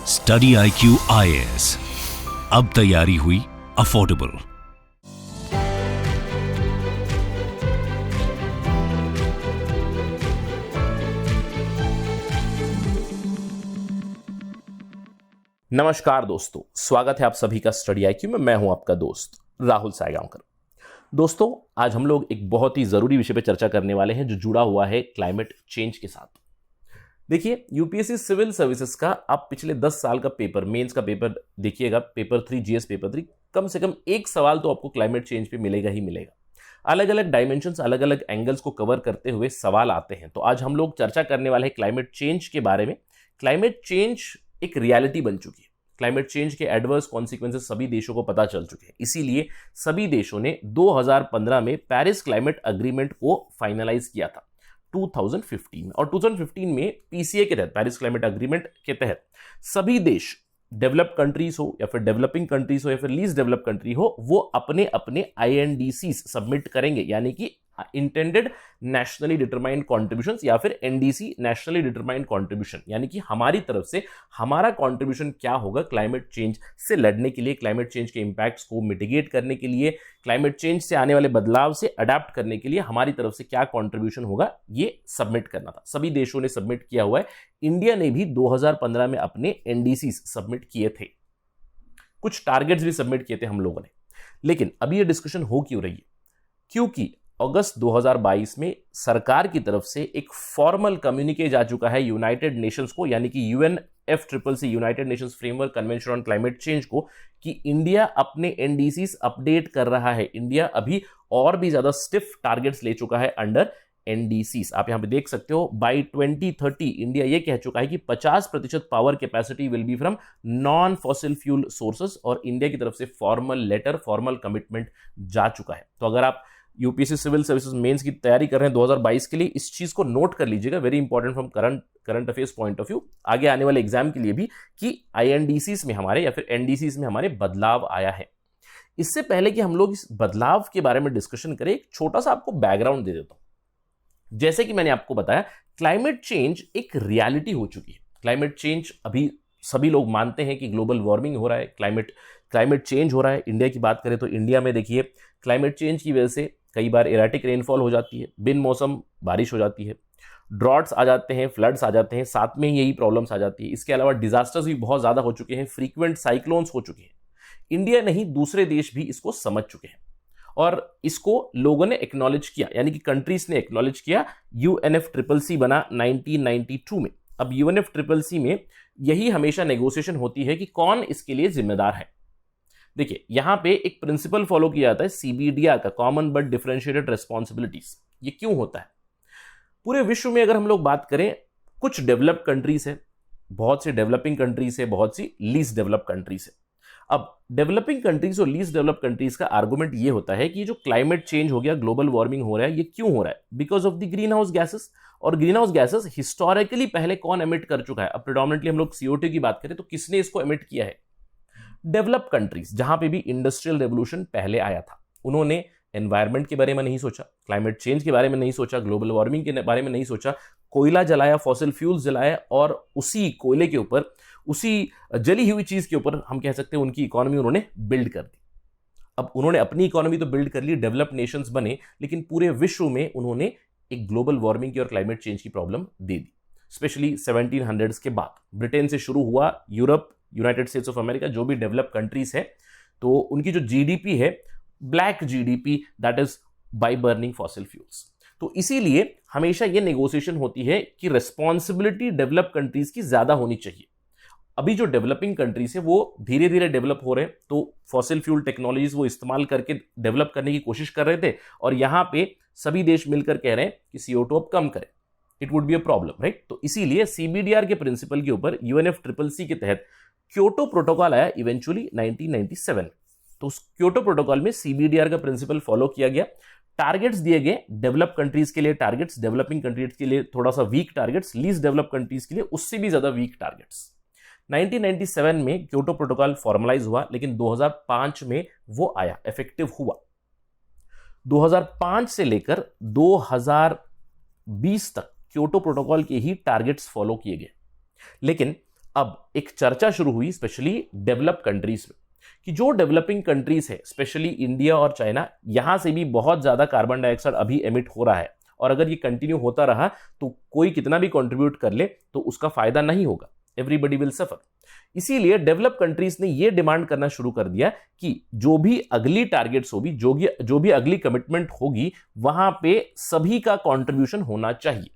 Study IQ IAS, अब तैयारी हुई अफोर्डेबल। नमस्कार दोस्तों, स्वागत है आप सभी का स्टडी IQ में। मैं हूं आपका दोस्त राहुल सायगांवकर। दोस्तों, आज हम लोग एक बहुत ही जरूरी विषय पर चर्चा करने वाले हैं जो जुड़ा हुआ है क्लाइमेट चेंज के साथ। देखिए, यूपीएससी सिविल सर्विसेज का आप पिछले 10 साल का पेपर, मेंस का पेपर देखिएगा, पेपर 3, जीएस पेपर 3, कम से कम एक सवाल तो आपको क्लाइमेट चेंज पे मिलेगा ही मिलेगा। अलग अलग डायमेंशंस, अलग अलग एंगल्स को कवर करते हुए सवाल आते हैं। तो आज हम लोग चर्चा करने वाले हैं क्लाइमेट चेंज के बारे में। क्लाइमेट चेंज एक रियलिटी बन चुकी है। क्लाइमेट चेंज के एडवर्स कॉन्सिक्वेंसेस सभी देशों को पता चल चुके हैं। इसीलिए सभी देशों ने 2015 में पेरिस क्लाइमेट अग्रीमेंट को फाइनलाइज किया था 2015 में। और 2015 में पीसीए के तहत, पेरिस क्लाइमेट अग्रीमेंट के तहत, सभी देश, डेवलप्ड कंट्रीज हो या फिर डेवलपिंग कंट्रीज हो या फिर लीस्ट डेवलप कंट्री हो, वो अपने अपने INDCs सबमिट करेंगे, यानी कि इंटेंडेड नेशनली डिटरमाइंड कॉन्ट्रीब्यूशंस या फिर NDC, नेशनली डिटरमाइंड कॉन्ट्रीब्यूशन, यानी कि हमारी तरफ से हमारा कॉन्ट्रीब्यूशन क्या होगा क्लाइमेट चेंज से लड़ने के लिए, क्लाइमेट चेंज के इंपैक्ट्स को मिटिगेट करने के लिए, क्लाइमेट चेंज से आने वाले बदलाव से अडेप्ट करने के लिए हमारी तरफ से क्या कॉन्ट्रीब्यूशन होगा, ये सबमिट करना था। सभी देशों ने सबमिट किया हुआ है। इंडिया ने भी 2015 में अपने NDCs सबमिट किए थे। कुछ टारगेट्स भी सबमिट किए थे हम लोगों ने। लेकिन अभी ये डिस्कशन हो क्यों रही है? क्योंकि अगस्त 2022 में सरकार की तरफ से एक फॉर्मल कम्युनिके जा चुका है यूनाइटेड नेशंस को, यानी कि UNFCCC, United Nations framework convention on climate change को, कि इंडिया अपने NDCs अपडेट कर रहा है। इंडिया अभी और भी ज्यादा स्टिफ टारगेट्स ले चुका है अंडर NDCs। आप यहां पे देख सकते हो, बाय 2030 इंडिया ये कह चुका है कि 50% power capacity will be from non fossil fuel sources, और इंडिया की तरफ से फॉर्मल लेटर, फॉर्मल कमिटमेंट जा चुका है। तो अगर आप यूपीएससी सिविल सर्विसेज मेंस की तैयारी कर रहे हैं 2022 के लिए, इस चीज को नोट कर लीजिएगा, very important from current affairs point of view, आगे आने वाले एग्जाम के लिए भी, कि INDCs में हमारे या फिर NDCs में हमारे बदलाव आया है। इससे पहले कि हम लोग इस बदलाव के बारे में डिस्कशन करें, एक छोटा सा आपको बैकग्राउंड दे देता हूं। जैसे कि मैंने आपको बताया, क्लाइमेट चेंज एक रियलिटी हो चुकी है। क्लाइमेट चेंज, अभी सभी लोग मानते हैं कि ग्लोबल वार्मिंग हो रहा है, क्लाइमेट चेंज हो रहा है। इंडिया की बात करें तो इंडिया में देखिए, क्लाइमेट चेंज की वजह से कई बार एराटिक रेनफॉल हो जाती है, बिन मौसम बारिश हो जाती है, ड्रॉट्स आ जाते हैं, फ्लड्स आ जाते हैं, साथ में यही प्रॉब्लम्स आ जाती है। इसके अलावा डिजास्टर्स भी बहुत ज्यादा हो चुके हैं, फ्रीक्वेंट साइक्लोन्स हो चुके हैं। इंडिया नहीं, दूसरे देश भी इसको समझ चुके हैं और इसको लोगों ने एक्नॉलेज किया, यानी कि कंट्रीज ने एक्नॉलेज किया। UNFCCC बना 1992 में। अब UNFCCC में यही हमेशा नेगोशिएशन होती है कि कौन इसके लिए जिम्मेदार है। देखिए, यहां पे एक प्रिंसिपल फॉलो किया जाता है CBDR का, कॉमन बट डिफरेंशिएटेड रिस्पॉन्सिबिलिटीज। ये क्यों होता है? पूरे विश्व में अगर हम लोग बात करें, कुछ डेवलप्ड कंट्रीज है, बहुत से डेवलपिंग कंट्रीज है, बहुत सी लीस्ट डेवलप्ड कंट्रीज है। अब डेवलपिंग कंट्रीज और लीस्ट डेवलप्ड कंट्रीज का आर्गुमेंट ये होता है कि जो क्लाइमेट चेंज हो गया, ग्लोबल वार्मिंग हो रहा है, ये क्यों हो रहा है? Because of the green house gases. और ग्रीन हाउस गैसेस हिस्टोरिकली पहले कौन एमिट कर चुका है? अब प्रेडोमिनेटली हम लोग CO2 की बात करें तो किसने इसको एमिट किया है? डेवलप कंट्रीज, जहां पे भी इंडस्ट्रियल रेवोल्यूशन पहले आया था, उन्होंने एनवायरनमेंट के बारे में नहीं सोचा, क्लाइमेट चेंज के बारे में नहीं सोचा, ग्लोबल वार्मिंग के बारे में नहीं सोचा, कोयला जलाया, फॉसिल फ्यूल्स जलाया, और उसी कोयले के ऊपर, उसी जली हुई चीज के ऊपर हम कह सकते हैं उनकी इकोनॉमी उन्होंने बिल्ड कर दी। अब उन्होंने अपनी इकोनॉमी तो बिल्ड कर ली, डेवलप्ड नेशंस बने, लेकिन पूरे विश्व में उन्होंने एक ग्लोबल वार्मिंग की और क्लाइमेट चेंज की प्रॉब्लम दे दी। स्पेशली 1700s के बाद ब्रिटेन से शुरू हुआ, Europe, United states of America, जो भी डेवलप कंट्रीज है, तो उनकी जो GDP है, black GDP, that is by burning fossil fuels. तो इसीलिए हमेशा ये नेगोशिएशन होती है कि रिस्पॉन्सिबिलिटी डेवलप कंट्रीज की ज्यादा होनी चाहिए। अभी जो डेवलपिंग कंट्रीज है वो धीरे धीरे डेवलप हो रहे हैं, तो फॉसिल फ्यूल टेक्नोलॉजीज वो इस्तेमाल करके डेवलप करने की कोशिश कर रहे थे, और यहां पे सभी देश मिलकर कह रहे हैं कि CO2 अब कम करें, it would be a problem, right? तो इसीलिए CBDR के प्रिंसिपल के ऊपर UNFCCC के तहत क्योटो प्रोटोकॉल आया इवेंचुअली 1997। तो उस क्योटो प्रोटोकॉल में CBDR का प्रिंसिपल फॉलो किया गया, टारगेट्स दिए गए, डेवलप कंट्रीज के लिए टारगेट्स, डेवलपिंग कंट्रीज के लिए थोड़ा सा weak targets, least develop countries के लिए उससे भी ज्यादा वीक टारगेट्स। 1997 में क्योटो प्रोटोकॉल फॉर्मलाइज हुआ, लेकिन 2005 में वो आया, इफेक्टिव हुआ। 2005 से लेकर 2020 तक क्योटो प्रोटोकॉल के ही टारगेट्स फॉलो किए गए। लेकिन अब एक चर्चा शुरू हुई स्पेशली डेवलप कंट्रीज में कि जो डेवलपिंग कंट्रीज है स्पेशली इंडिया और चाइना, यहां से भी बहुत ज्यादा कार्बन डाइऑक्साइड अभी एमिट हो रहा है और अगर ये कंटिन्यू होता रहा तो कोई कितना भी कंट्रीब्यूट कर ले तो उसका फायदा नहीं होगा, एवरीबडी विल सफर। इसीलिए डेवलप कंट्रीज ने यह डिमांड करना शुरू कर दिया कि जो भी अगली टारगेट्स होगी, जो भी अगली कमिटमेंट होगी, वहां पे सभी का कंट्रीब्यूशन होना चाहिए।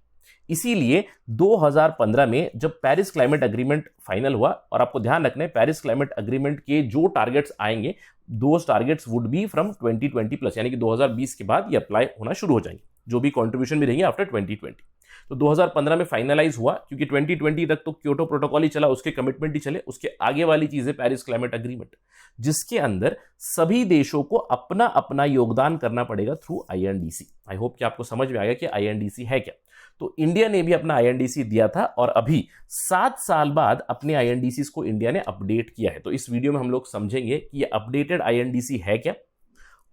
इसीलिए 2015 में जब पेरिस क्लाइमेट एग्रीमेंट फाइनल हुआ, और आपको ध्यान रखना है पेरिस क्लाइमेट एग्रीमेंट के जो टारगेट्स आएंगे those targets would be from 2020 plus, यानी कि 2020 के बाद ये अप्लाई होना शुरू हो जाएंगे, जो भी कंट्रीब्यूशन भी रहेंगे आफ्टर 2020। तो 2015 में फाइनलाइज हुआ क्योंकि 2020 तक तो क्योटो प्रोटोकॉल ही चला, उसके कमिटमेंट ही चले, उसके आगे वाली चीज है पेरिस क्लाइमेट एग्रीमेंट, जिसके अंदर सभी देशों को अपना अपना योगदान करना पड़ेगा थ्रू आईएनडीसी। आई होप कि आपको समझ में आ गया कि आईएनडीसी है क्या। तो इंडिया ने भी अपना आईएनडीसी दिया था और अभी 7 साल बाद अपने आईएनडीसी को इंडिया ने अपडेट किया है। तो इस वीडियो में हम लोग समझेंगे कि ये अपडेटेड आईएनडीसी है क्या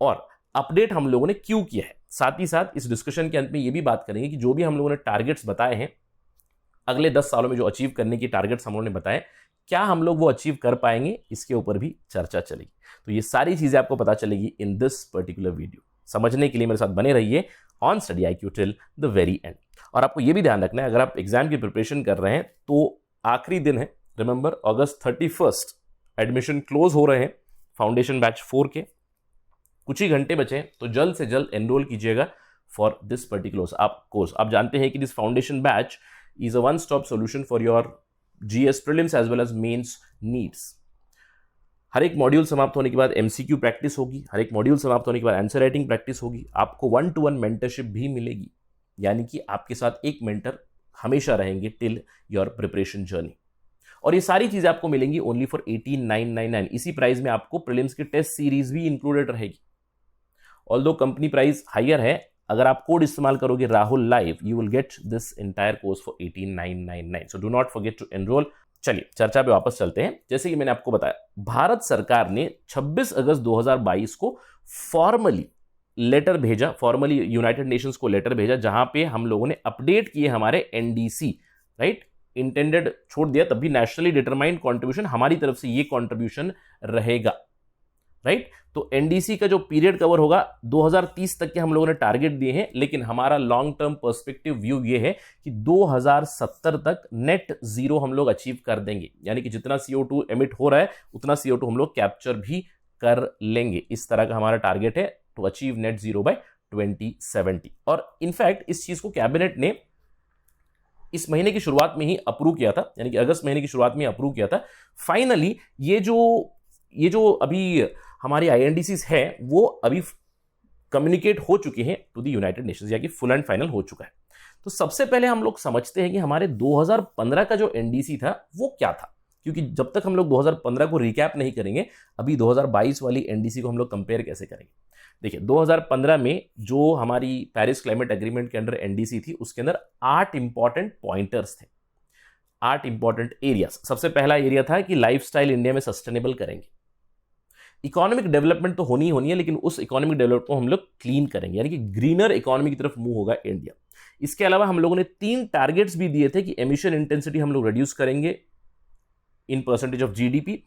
और अपडेट हम लोगों ने क्यों किया है। साथ ही साथ इस डिस्कशन के अंत में ये भी बात करेंगे कि जो भी हम लोगों ने टारगेट्स बताए हैं अगले 10 सालों में, जो अचीव करने की टारगेट्स हम लोगों ने बताए, क्या हम लोग वो अचीव कर पाएंगे, इसके ऊपर भी चर्चा चलेगी। तो ये सारी चीजें आपको पता चलेगी इन दिस पर्टिकुलर वीडियो। समझने के लिए मेरे साथ बने रहिए on study IQ till the very and. और आपको ये भी ध्यान रखना है, अगर आप एग्जाम की प्रिपरेशन कर रहे हैं तो आखिरी दिन है, रिमेंबर अगस्त 31 एडमिशन क्लोज हो रहे हैं फाउंडेशन बैच 4 के, कुछ ही घंटे बचे हैं, तो जल्द से जल्द एनरोल कीजिएगा फॉर दिस पर्टिकुलर कोर्स। आप जानते हैं कि this foundation batch is a one stop solution for your GS prelims as well as mains needs. हर एक मॉड्यूल समाप्त होने के बाद एमसीक्यू प्रैक्टिस होगी, हर एक मॉड्यूल समाप्त होने के बाद आंसर राइटिंग प्रैक्टिस होगी, आपको 1-to-1 मेंटरशिप भी मिलेगी, यानी कि आपके साथ एक मेंटर हमेशा रहेंगे टिल योर प्रिपरेशन जर्नी। और ये सारी चीजें आपको मिलेंगी ओनली फॉर 18,999। इसी प्राइस में आपको प्रीलिम्स की टेस्ट सीरीज भी इंक्लूडेड रहेगी। ऑल्दो कंपनी प्राइस हायर है, अगर आप कोड इस्तेमाल करोगे Rahul live, you will get this entire course for 18,999। So do not forget to enrol. चलिए चर्चा पे वापस चलते हैं। जैसे कि मैंने आपको बताया, भारत सरकार ने 26 अगस्त 2022 को फॉर्मली लेटर भेजा, फॉर्मली यूनाइटेड नेशंस को लेटर भेजा, जहां पे हम लोगों ने अपडेट किए हमारे एनडीसी, राइट, इंटेंडेड छोड़ दिया, तब भी नेशनली डिटरमाइंड कंट्रीब्यूशन हमारी तरफ से ये कंट्रीब्यूशन रहेगा, राइट। तो एनडीसी का जो पीरियड कवर होगा 2030 तक के हम लोगों ने टारगेट दिए हैं, लेकिन हमारा लॉन्ग टर्म पर्सपेक्टिव व्यू ये है कि 2070 तक नेट जीरो हम लोग अचीव कर देंगे, यानी कि जितना CO2 एमिट हो रहा है उतना CO2 हम लोग कैप्चर भी कर लेंगे। इस तरह का हमारा टारगेट है to achieve net zero by 2070। और इनफैक्ट इस चीज को कैबिनेट ने इस महीने की शुरुआत में ही अप्रूव किया था, यानी कि अगस्त महीने की शुरुआत में अप्रूव किया था। फाइनली ये जो अभी हमारी आईएनडीसीज है वो अभी कम्युनिकेट हो चुके हैं टू द यूनाइटेड नेशंस, या कि फुल एंड फाइनल हो चुका है। तो सबसे पहले हम लोग समझते हैं कि हमारे 2015 का जो एनडीसी था वो क्या था, क्योंकि जब तक हम लोग 2015 को रिकैप नहीं करेंगे, अभी 2022 वाली एनडीसी को हम लोग कंपेयर कैसे करेंगे। देखिए 2015 में जो हमारी पेरिस क्लाइमेट एग्रीमेंट के अंडर एनडीसी थी, उसके अंदर 8 इंपॉर्टेंट पॉइंटर्स थे, 8 इंपॉर्टेंट एरियाज। सबसे पहला एरिया था कि लाइफस्टाइल इंडिया में सस्टेनेबल करेंगे। इकोनॉमिक डेवलपमेंट तो होनी ही होनी है, लेकिन उस इकोनॉमिक डेवलपमेंट को हम लोग क्लीन करेंगे, यानी कि ग्रीनर इकोनॉमी की तरफ मूव होगा इंडिया। इसके अलावा हम लोगों ने 3 टारगेट्स भी दिए थे कि एमिशन इंटेंसिटी हम लोग रिड्यूस करेंगे in percentage of GDP,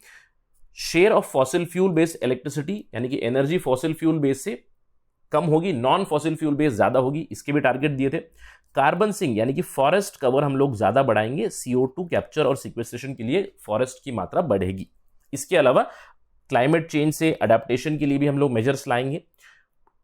share of fossil fuel based electricity, यानी कि एनर्जी फॉसिल फ्यूल बेस से कम होगी, नॉन फॉसिल फ्यूल बेस ज्यादा होगी, इसके भी टारगेट दिए थे। कार्बन सिंक, यानी कि फॉरेस्ट कवर हम लोग ज्यादा बढ़ाएंगे, CO2 कैप्चर और सिक्वेस्ट्रेशन के लिए फॉरेस्ट की मात्रा बढ़ेगी। इसके अलावा क्लाइमेट चेंज से अडेप्टेशन के लिए भी हम लोग मेजर्स लाएंगे।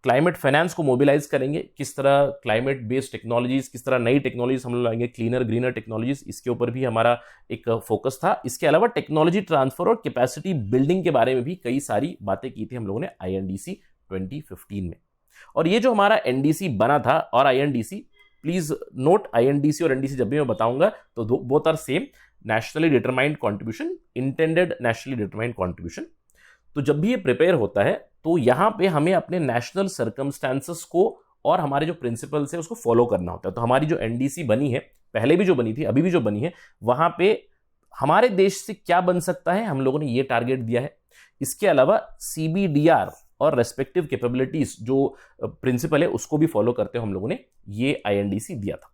क्लाइमेट फाइनेंस को मोबिलाइज करेंगे, किस तरह क्लाइमेट बेस्ड टेक्नोलॉजीज, किस तरह नई टेक्नोलॉजीज हम लोग लाएंगे, क्लीनर ग्रीनर टेक्नोलॉजीज, इसके ऊपर भी हमारा एक फोकस था। इसके अलावा टेक्नोलॉजी ट्रांसफर और कैपेसिटी बिल्डिंग के बारे में भी कई सारी बातें की थी हम लोगों ने आईएनडीसी 2015 में। और ये जो हमारा एनडीसी बना था, और आईएनडीसी, प्लीज नोट, आईएनडीसी और एनडीसी जब भी मैं बताऊंगा तो both are same, nationally determined contribution, intended nationally determined contribution. तो जब भी ये प्रिपेयर होता है तो यहां पे हमें अपने नेशनल सर्कमस्टेंसेस को और हमारे जो प्रिंसिपल्स है उसको फॉलो करना होता है। तो हमारी जो एनडीसी बनी है, पहले भी जो बनी थी, अभी भी जो बनी है, वहां पे हमारे देश से क्या बन सकता है हम लोगों ने ये टारगेट दिया है। इसके अलावा CBDR और रेस्पेक्टिव कैपेबिलिटीज जो प्रिंसिपल है उसको भी फॉलो करते हुए हम लोगों ने ये आईएनडीसी दिया था।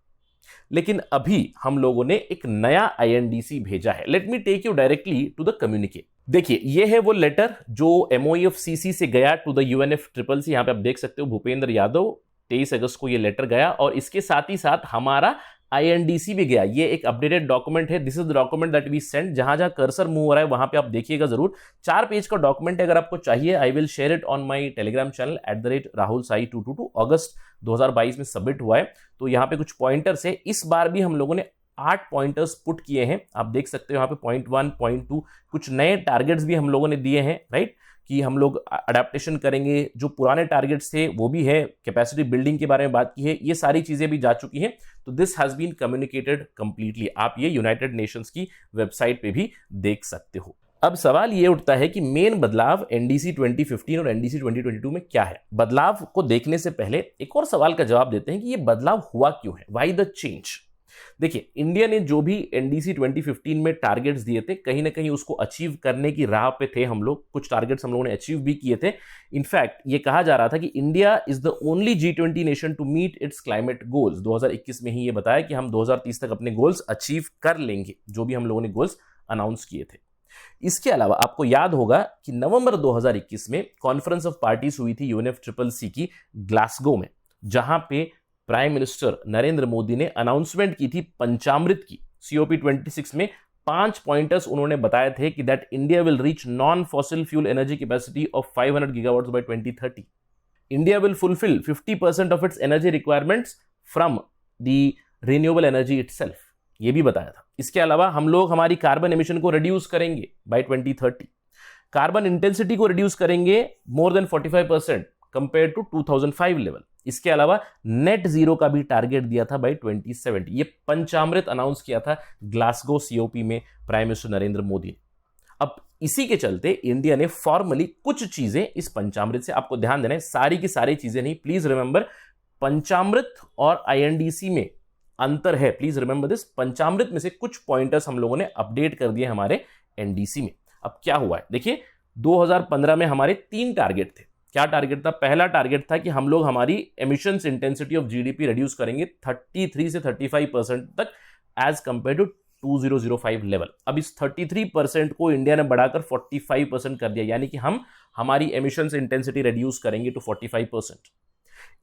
लेकिन अभी हम लोगों ने एक नया आईएनडीसी भेजा है। Let me take you directly to the communique. देखिए, ये है वो लेटर जो एमओईएफसीसी से गया टू द यूएनएफसीसीसी। यहां पे आप देख सकते हो भूपेंद्र यादव, 23 अगस्त को ये लेटर गया, और इसके साथ ही साथ हमारा आईएनडीसी भी गया। ये एक अपडेटेड डॉक्यूमेंट है। This is the document that we send. जहां जहां कर्सर मूव हो रहा है वहां पे आप देखिएगा जरूर। 4 पेज का डॉक्यूमेंट है। अगर आपको चाहिए, I will share it on my Telegram channel @RahulSai222। अगस्त 2022 में सबमिट हुआ है। तो यहाँ पे कुछ पॉइंटर्स है। इस बार भी हम लोगों ने 8 पॉइंटर्स पुट किए हैं। आप देख सकते हो यहाँ पे पॉइंट 1, पॉइंट 2, कुछ नए टारगेट्स भी हम लोगों ने दिए हैं, राइट, कि हम लोग अडेप्टेशन करेंगे। जो पुराने टारगेट्स थे वो भी है, कैपेसिटी बिल्डिंग के बारे में बात की है, ये सारी चीजें भी जा चुकी हैं। तो this has been communicated completely. आप ये यूनाइटेड नेशंस की वेबसाइट पे भी देख सकते हो। अब सवाल ये उठता है कि मेन बदलाव एनडीसी 2015 और एनडीसी 2022 में क्या है। बदलाव को देखने से पहले एक और सवाल का जवाब देते हैं कि ये बदलाव हुआ क्यों है, व्हाई द चेंज। देखिए, इंडिया ने जो भी एनडीसी 2015 में टारगेट्स दिए थे, कहीं ना कहीं उसको अचीव करने की राह पे थे हम लोग। कुछ टारगेट्स हम लोगों ने अचीव भी किए थे। इनफैक्ट ये कहा जा रहा था कि India is the only G20 nation to meet its climate goals. 2021 में ही ये बताया कि हम 2030 तक अपने गोल्स अचीव कर लेंगे, जो भी हम लोगों ने गोल्स अनाउंस किए थे। इसके अलावा आपको याद होगा कि नवंबर 2021 में कॉन्फ्रेंस ऑफ पार्टीज हुई थी UNFCCC की ग्लासगो में, जहां पे प्राइम मिनिस्टर नरेंद्र मोदी ने अनाउंसमेंट की थी पंचामृत की। COP26 में 5 पॉइंटर्स उन्होंने बताए थे कि that India will reach non fossil fuel energy capacity of 500 gigawatts by 2030। India will fulfil 50% of its energy requirements from the renewable energy itself, ये भी बताया था। इसके अलावा हम लोग हमारी कार्बन एमिशन को रिड्यूस करेंगे बाय 2030। कार्बन इंटेंसिटी को रिड्यूस करेंगे more than 45% compare to 2005 level. इसके अलावा नेट जीरो का भी टारगेट दिया था बाय 2070। ये पंचामृत अनाउंस किया था ग्लासगो COP में प्राइम मिनिस्टर नरेंद्र मोदी ने। अब इसी के चलते इंडिया ने फॉर्मली कुछ चीजें इस पंचामृत से, आपको ध्यान देना है, सारी की सारी चीजें नहीं, प्लीज रिमेंबर, पंचामृत और आईएनडीसी में अंतर है, प्लीज रिमेंबर दिस। पंचामृत में से कुछ पॉइंटर्स हम लोगों ने अपडेट कर दिए हमारे एनडीसी में। अब क्या हुआ है देखिए, 2015 में हमारे 3 टारगेट थे। क्या टारगेट था? पहला टारगेट था कि हम लोग हमारी emissions intensity of GDP reduce करेंगे 33 से 35% तक एज कंपेयर टू 2005 लेवल। अब इस 33% को इंडिया ने बढ़ाकर 45% कर दिया, यानी कि हम हमारी एमिशंस इंटेंसिटी रिड्यूस करेंगे टू 45%।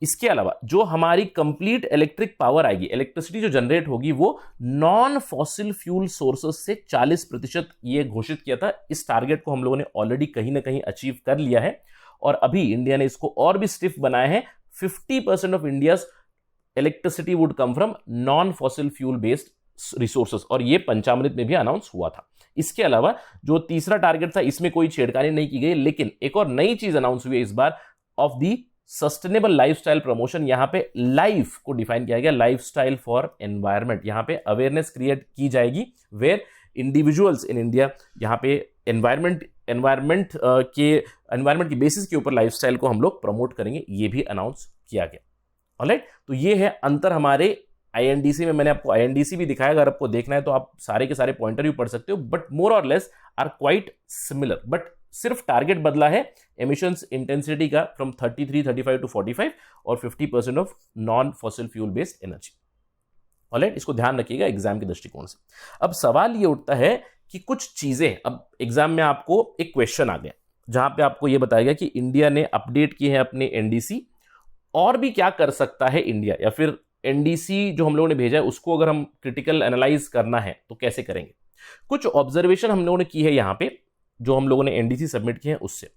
इसके अलावा जो हमारी कंप्लीट इलेक्ट्रिक पावर आएगी, इलेक्ट्रिसिटी जो जनरेट होगी, वो नॉन फॉसिल फ्यूल सोर्सेस से 40% ये घोषित किया था। इस टारगेट को हम लोगों ने ऑलरेडी कहीं ना कहीं अचीव कर लिया है, और अभी इंडिया ने इसको और भी स्टिफ बनाया है। 50% of India's electricity would come from non fossil fuel based resources, और ये पंचामृत में भी अनाउंस हुआ था। इसके अलावा जो तीसरा टारगेट था, इसमें कोई छेड़खानी नहीं की गई, लेकिन एक और नई चीज अनाउंस हुई है इस बार, of the sustainable lifestyle promotion. यहां पे लाइफ को डिफाइन किया गया, लाइफस्टाइल फॉर एनवायरमेंट। यहां पे अवेयरनेस क्रिएट की जाएगी, वेयर इंडिविजुअल्स इन इंडिया यहाँ पे एनवायरमेंट की बेसिस के ऊपर लाइफस्टाइल को हम लोग प्रमोट करेंगे, ये भी अनाउंस किया गया। ऑलराइट, तो ये है अंतर हमारे आईएनडीसी में। मैंने आपको आईएनडीसी भी दिखाया, अगर आपको देखना है तो आप सारे के सारे पॉइंटर भी पढ़ सकते हो, बट मोर और less are quite similar. But सिर्फ टारगेट बदला है एमिशंस इंटेंसिटी का फ्रॉम 33, 35 टू 45 और 50% of non fossil fuel based energy. Alright, इसको ध्यान रखिएगा एग्जाम के दृष्टिकोण से। अब सवाल ये उठता है कि कुछ चीजें, अब एग्जाम में आपको एक क्वेश्चन आ गया जहां पे आपको ये बताया गया कि इंडिया ने अपडेट किए हैं अपने एनडीसी, और भी क्या कर सकता है इंडिया, या फिर एनडीसी जो हम लोगों ने भेजा है उसको अगर हम क्रिटिकल एनालाइज करना है तो कैसे करेंगे। कुछ ऑब्जर्वेशन हम लोगों ने की है यहाँ पे, जो हम लोगों ने एनडीसी सबमिट किए हैं उससे।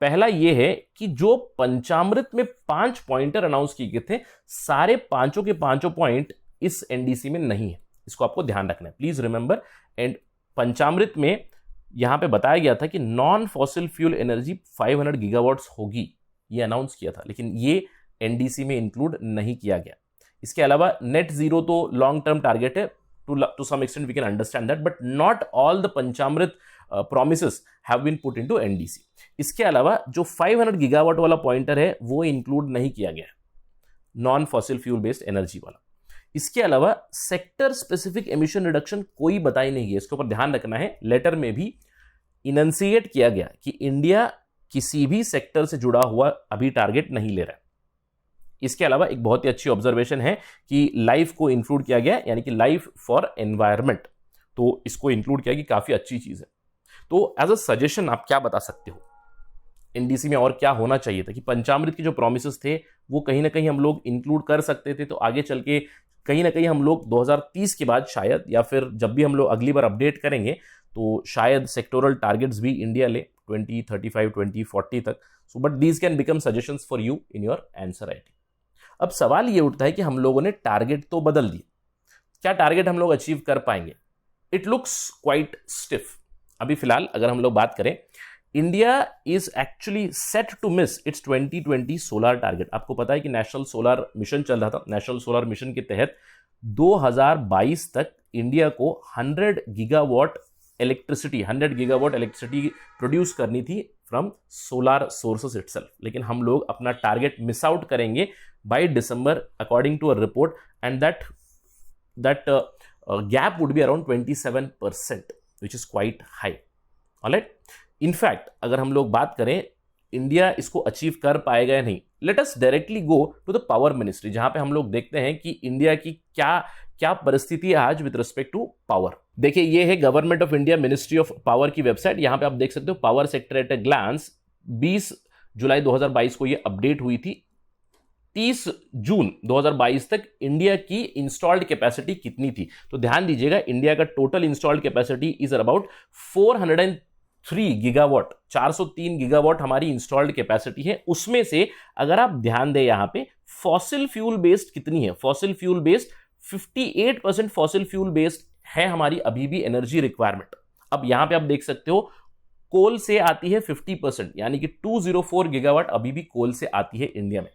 पहला ये है कि जो पंचामृत में 5 पॉइंटर अनाउंस किए गए थे, सारे पांचों के पांचों पॉइंट इस एनडीसी में नहीं है। इसको आपको ध्यान रखना है, प्लीज रिमेंबर। एंड पंचामृत में यहां पे बताया गया था कि non fossil fuel energy 500 gigawatts होगी, ये अनाउंस किया था, लेकिन ये एनडीसी में इंक्लूड नहीं किया गया। इसके अलावा नेट जीरो तो लॉन्ग टर्म टारगेट है, to some extent we can understand that, but not all the Panchamrit promises have been put into NDC। इसके अलावा जो 500 गीगावाट वाला पॉइंटर है वो इंक्लूड नहीं किया गया, non fossil fuel based energy वाला। इसके अलावा सेक्टर स्पेसिफिक एमिशन रिडक्शन कोई बताई नहीं गई, इसके ऊपर ध्यान रखना है। लेटर में भी इनंसिएट किया गया कि इंडिया किसी भी सेक्टर से जुड़ा हुआ अभी टारगेट नहीं ले रहा है। इसके अलावा एक बहुत ही अच्छी ऑब्जर्वेशन है कि लाइफ को इंक्लूड किया गया, यानी कि लाइफ फॉर एनवायरमेंट, तो इसको इंक्लूड किया कि काफी अच्छी चीज है। तो एज अ सजेशन आप क्या बता सकते हो एनडीसी में और क्या होना चाहिए था कि पंचामृत के जो प्रोमिसेस थे वो कहीं ना कहीं हम लोग इंक्लूड कर सकते थे, तो आगे चल के कहीं ना कहीं हम लोग 2030 के बाद शायद, या फिर जब भी हम लोग अगली बार अपडेट करेंगे तो शायद सेक्टोरल टारगेट्स भी इंडिया ले 2035 2040 तक। So but these can become suggestions for you in your answer writing. अब सवाल ये उठता है कि हम लोगों ने टारगेट तो बदल दिए, क्या टारगेट हम लोग अचीव कर पाएंगे? It looks quite stiff. अभी फिलहाल अगर हम लोग बात करें, India is actually set to miss its 2020 solar target. आपको पता है कि नेशनल सोलर मिशन चल रहा था। नेशनल सोलर मिशन के तहत 2022 तक इंडिया को 100 गीगावाट इलेक्ट्रिसिटी प्रोड्यूस करनी थी फ्रॉम सोलर सोर्सेस इटसेल्फ, लेकिन हम लोग अपना टारगेट मिस आउट करेंगे by December according to a report, and that gap would be around 27%, which is quite high. Alright, in fact अगर हम लोग बात करें इंडिया इसको अचीव कर पाएगा या नहीं, let us directly go to the power ministry, जहां पे हम लोग देखते हैं कि इंडिया की क्या परिस्थिति है आज विद रिस्पेक्ट टू पावर। देखिए, ये है government of India ministry of power की वेबसाइट। यहां पे आप देख सकते हो power sector at a glance. 20 जुलाई 2022 को ये अपडेट हुई थी। 30 जून 2022 तक इंडिया की इंस्टॉल्ड कैपेसिटी कितनी थी? तो ध्यान दीजिएगा, इंडिया का total installed capacity is about 403 gigawatt. 403 gigawatt हमारी इंस्टॉल्ड कैपेसिटी है। उसमें से अगर आप ध्यान दें यहां पे फॉसिल फ्यूल बेस्ड कितनी है? Fossil fuel based 58% fossil fuel based है हमारी अभी भी एनर्जी रिक्वायरमेंट। अब यहां पे आप देख सकते हो कोल से आती है 50%, यानी कि 204 गीगावाट अभी भी कोल से आती है इंडिया में।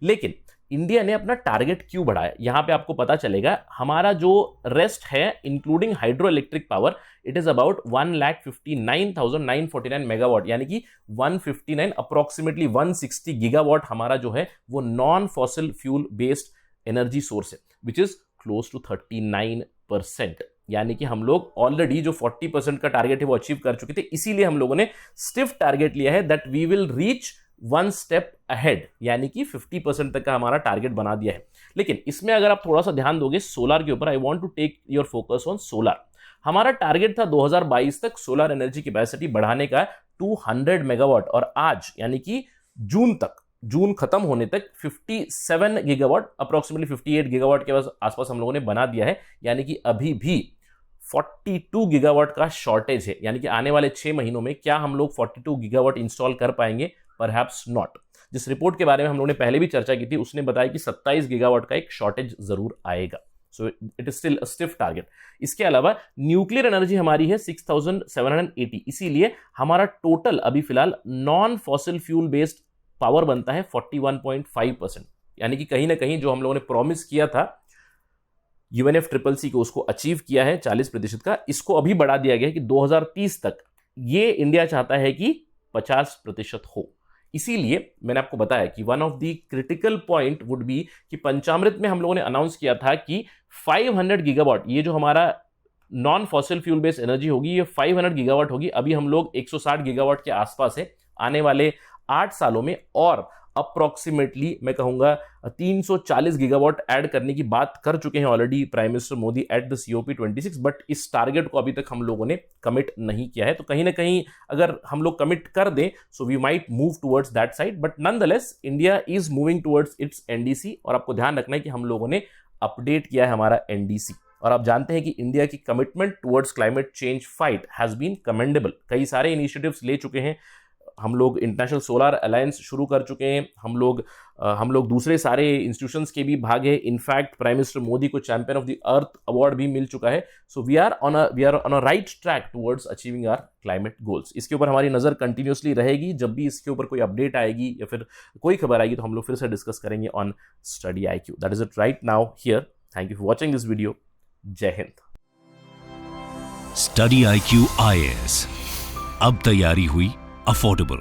लेकिन इंडिया ने अपना टारगेट क्यों बढ़ाया? यहां पे आपको पता चलेगा, हमारा जो रेस्ट है including hydro electric power, it is about 1,59,949 megawatt, यानी कि 159 अप्रोक्सीमेटली 160 गीगावाट हमारा जो है वो non fossil fuel based energy source है, विच इज क्लोज टू 39%। यानी कि हम लोग ऑलरेडी जो 40% का टारगेट है वो अचीव कर चुके थे। इसीलिए हम लोगों ने स्टिफ टारगेट लिया है that we will reach one step ahead, यानी कि 50% तक का हमारा टारगेट बना दिया है। लेकिन इसमें अगर आप थोड़ा सा ध्यान दोगे सोलर के ऊपर, I want to take your focus on solar. हमारा टारगेट था 2022 तक सोलर एनर्जी कैपेसिटी बढ़ाने का 200 मेगावाट, और आज यानी कि जून खत्म होने तक 57 गीगावाट, अप्रोक्सीमेटली 58 गीगावाट के आसपास हम लोगों ने बना दिया है। यानी कि अभी भी 42 गीगावाट का शॉर्टेज है। यानी कि आने वाले 6 महीनों में क्या हम लोग 42 गीगावाट इंस्टॉल कर पाएंगे? Perhaps not. जिस रिपोर्ट के बारे में हम लोगों ने पहले भी चर्चा की थी, उसने बताया कि 27 गीगावाट का एक शॉर्टेज जरूर आएगा। So it is still a stiff target. इसके अलावा न्यूक्लियर एनर्जी हमारी है 6780, इसीलिए हमारा टोटल अभी फिलहाल non fossil fuel based power बनता है 41.5%। यानी कि कहीं ना कहीं जो हम लोगों ने प्रॉमिस किया था UNFCCC को, उसको अचीव किया है 40% का। इसको अभी बढ़ा दिया गया है कि 2030 तक ये इंडिया चाहता है कि 50% हो। इसीलिए मैंने आपको बताया कि one of the critical point would be कि पंचामृत में हम लोगों ने अनाउंस किया था कि 500 गीगावाट, ये जो हमारा non fossil fuel based energy होगी, ये 500 गीगावाट होगी। अभी हम लोग 160 गीगावाट के आसपास है। आने वाले 8 सालों में और अप्रोक्सीमेटली मैं कहूंगा 340 गीगावाट ऐड करने की बात कर चुके हैं already prime minister Modi at the COP26, but इस टारगेट को अभी तक हम लोगों ने कमिट नहीं किया है। तो कहीं ना कहीं अगर हम लोग कमिट कर दें, so we might move towards that side, but nonetheless India is moving towards its NDC। और आपको ध्यान रखना है कि हम लोगों ने अपडेट किया है हमारा NDC, और आप जानते हैं कि इंडिया की commitment towards climate change fight has been commendable. कई सारे इनिशिएटिव्स ले चुके हैं हम लोग। इंटरनेशनल सोलर अलायंस शुरू कर चुके हैं हम लोग दूसरे सारे इंस्टीट्यूशंस के भी भाग है। इनफैक्ट प्राइम मिनिस्टर मोदी को champion of the earth award भी मिल चुका है। So we are on a right track towards achieving our climate goals. इसके ऊपर हमारी नजर कंटिन्यूसली रहेगी। जब भी इसके ऊपर कोई अपडेट आएगी या फिर कोई खबर आएगी तो हम लोग फिर से डिस्कस करेंगे on study IQ। That is it right now here. Thank you for watching this video. जय हिंद। स्टडी IQ IAS, अब तैयारी हुई अफोर्डेबल।